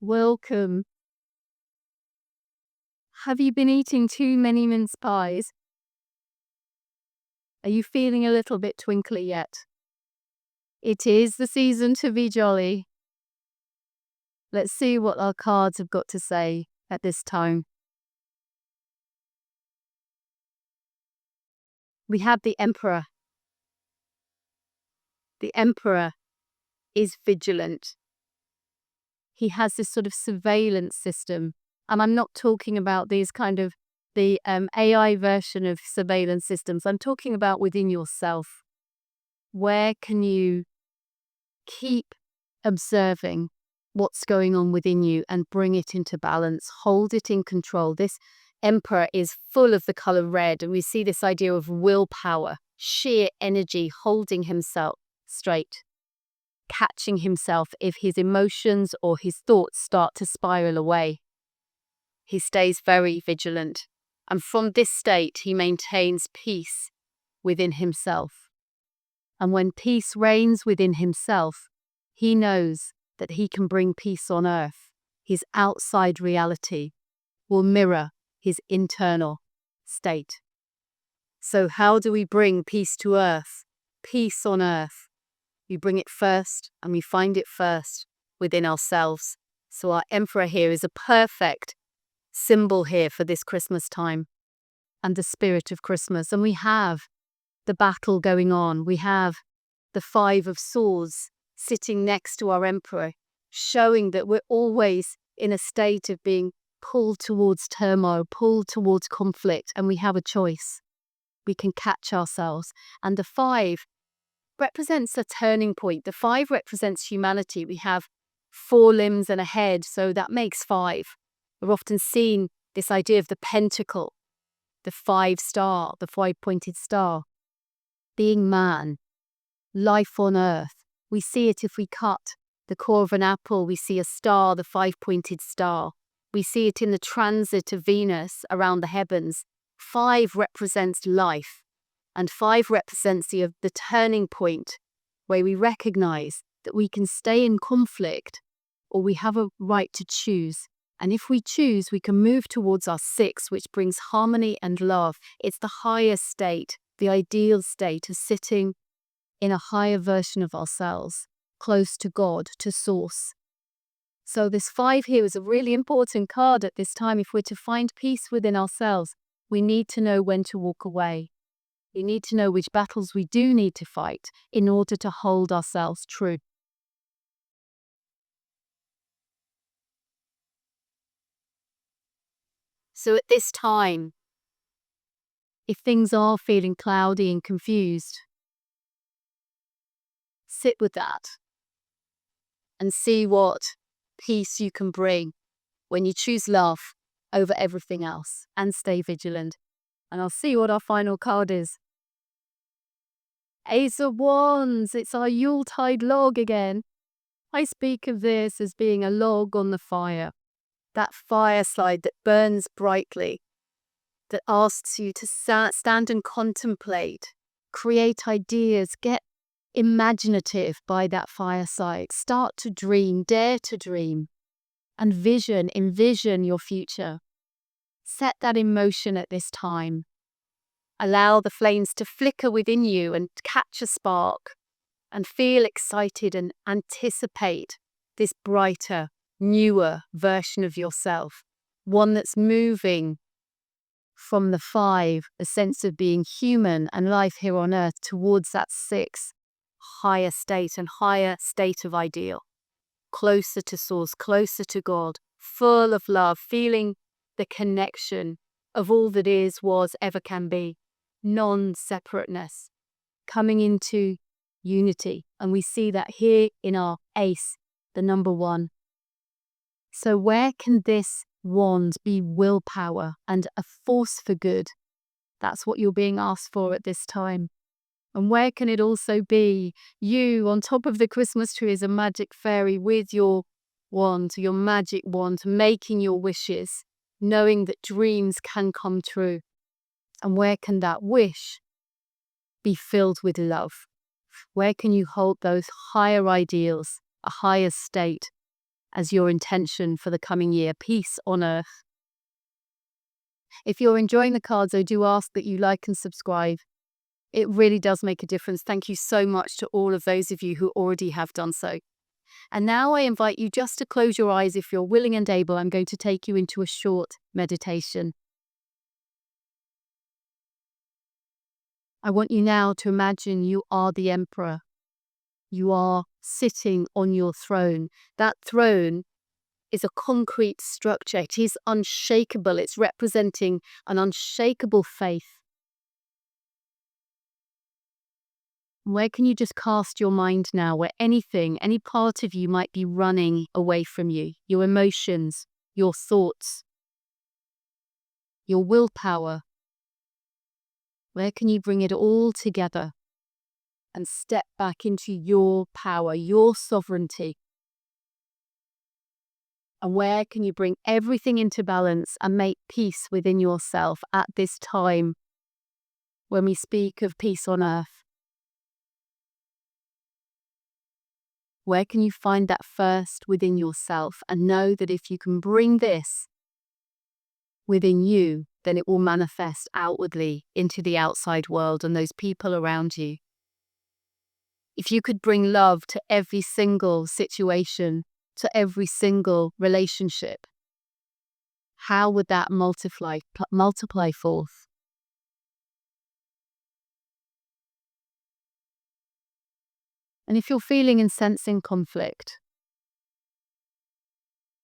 Welcome. Have you been eating too many mince pies? Are you feeling a little bit twinkly yet? It is the season to be jolly. Let's see what our cards have got to say at this time. We have the Emperor. The Emperor is vigilant. He has this sort of surveillance system. And I'm not talking about these kind of the AI version of surveillance systems. I'm talking about within yourself. Where can you keep observing what's going on within you and bring it into balance, hold it in control? This Emperor is full of the color red, and we see this idea of willpower, sheer energy, holding himself straight, catching himself if his emotions or his thoughts start to spiral away. He stays very vigilant, and from this state he maintains peace within himself. And when peace reigns within himself, he knows that he can bring peace on earth. His outside reality will mirror his internal state. So how do we bring peace to earth? Peace on earth. We bring it first, and we find it first within ourselves. So our Emperor here is a perfect symbol here for this Christmas time and the spirit of Christmas. And we have the battle going on. We have the Five of Swords sitting next to our Emperor, showing that we're always in a state of being pulled towards turmoil, pulled towards conflict, and we have a choice. We can catch ourselves. And the Five represents a turning point. The Five represents humanity. We have 4 limbs and a head, so that makes 5. We've often seen this idea of the pentacle, the 5-star, the 5-pointed star, being man, life on earth. We see it if we cut the core of an apple, we see a star, the 5-pointed star. We see it in the transit of Venus around the heavens. 5 represents life, and 5 represents the turning point where we recognize that we can stay in conflict or we have a right to choose. And if we choose, we can move towards our 6, which brings harmony and love. It's the higher state, the ideal state of sitting in a higher version of ourselves, close to God, to Source. So this 5 here is a really important card at this time. If we're to find peace within ourselves, we need to know when to walk away. We need to know which battles we do need to fight in order to hold ourselves true. So at this time, if things are feeling cloudy and confused, sit with that and see what peace you can bring when you choose love over everything else and stay vigilant. And I'll see what our final card is. Ace of Wands, it's our Yuletide log again. I speak of this as being a log on the fire. That fire slide that burns brightly, that asks you to stand and contemplate, create ideas, get imaginative by that fireside, start to dream, dare to dream, and envision your future. Set that in motion at this time. Allow the flames to flicker within you and catch a spark, and feel excited and anticipate this brighter, newer version of yourself, one that's moving from the 5, the sense of being human and life here on earth, towards that 6, higher state and higher state of ideal, closer to Source, closer to God, full of love, feeling the connection of all that is, was, ever can be, non-separateness, coming into unity. And we see that here in our ace, the number 1. So where can this wand be willpower and a force for good? That's what you're being asked for at this time. And where can it also be you on top of the Christmas tree as a magic fairy with your wand, your magic wand, making your wishes, knowing that dreams can come true? And where can that wish be filled with love? Where can you hold those higher ideals, a higher state, as your intention for the coming year. Peace on earth. If you're enjoying the cards, I do ask that you like and subscribe. It really does make a difference. Thank you so much to all of those of you who already have done so. And now I invite you just to close your eyes if you're willing and able. I'm going to take you into a short meditation. I want you now to imagine you are the emperor. You are sitting on your throne. That throne is a concrete structure. It is unshakable. It's representing an unshakable faith. Where can you just cast your mind now, where anything, any part of you might be running away from you? Your emotions, your thoughts, your willpower. Where can you bring it all together and step back into your power, your sovereignty? And where can you bring everything into balance and make peace within yourself at this time when we speak of peace on earth? Where can you find that first within yourself and know that if you can bring this within you, then it will manifest outwardly into the outside world and those people around you. If you could bring love to every single situation, to every single relationship, how would that multiply forth? And if you're feeling and sensing conflict,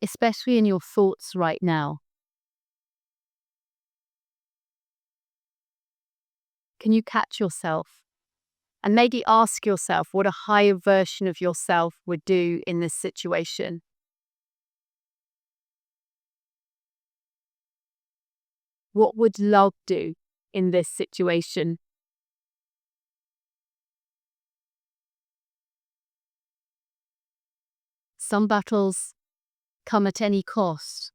especially in your thoughts right now, can you catch yourself and maybe ask yourself what a higher version of yourself would do in this situation? What would love do in this situation? Some battles come at any cost,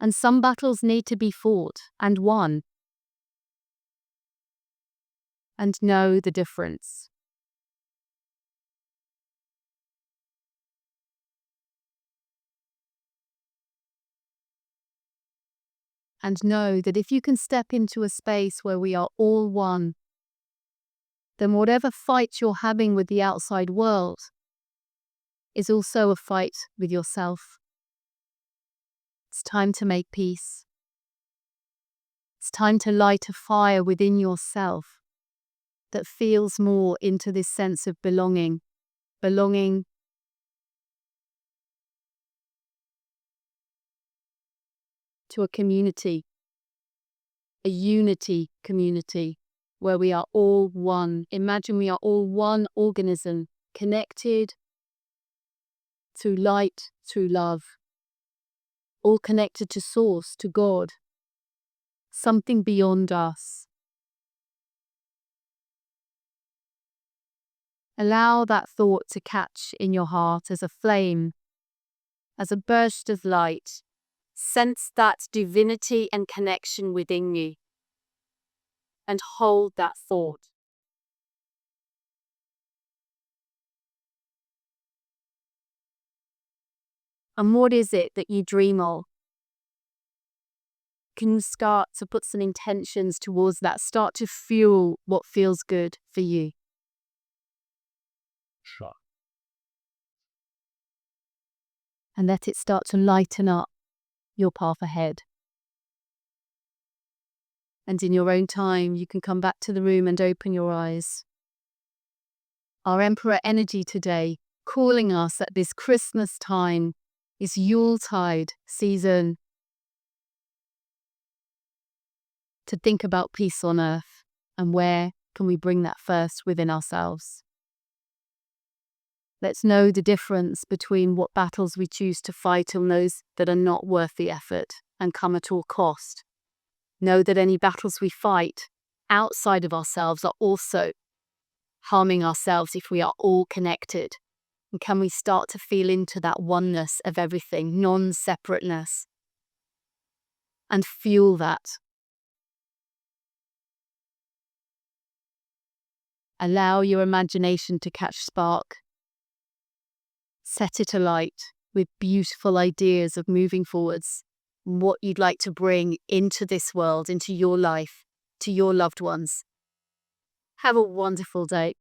and some battles need to be fought and won. And know the difference. And know that if you can step into a space where we are all one, then whatever fight you're having with the outside world is also a fight with yourself. It's time to make peace. It's time to light a fire within yourself that feels more into this sense of belonging to a community, a unity community where we are all one. Imagine we are all one organism, connected through light, through love, all connected to Source, to God, something beyond us. Allow that thought to catch in your heart as a flame, as a burst of light. Sense that divinity and connection within you, and hold that thought. And what is it that you dream of? Can you start to put some intentions towards that? Start to fuel what feels good for you. Sure. And let it start to lighten up your path ahead. And in your own time, you can come back to the room and open your eyes. Our Emperor energy today, calling us at this Christmas time, is Yuletide season, to think about peace on earth and where can we bring that first within ourselves. Let's know the difference between what battles we choose to fight and those that are not worth the effort and come at all cost. Know that any battles we fight outside of ourselves are also harming ourselves if we are all connected. And can we start to feel into that oneness of everything, non-separateness, and fuel that? Allow your imagination to catch spark. Set it alight with beautiful ideas of moving forwards, what you'd like to bring into this world, into your life, to your loved ones. Have a wonderful day.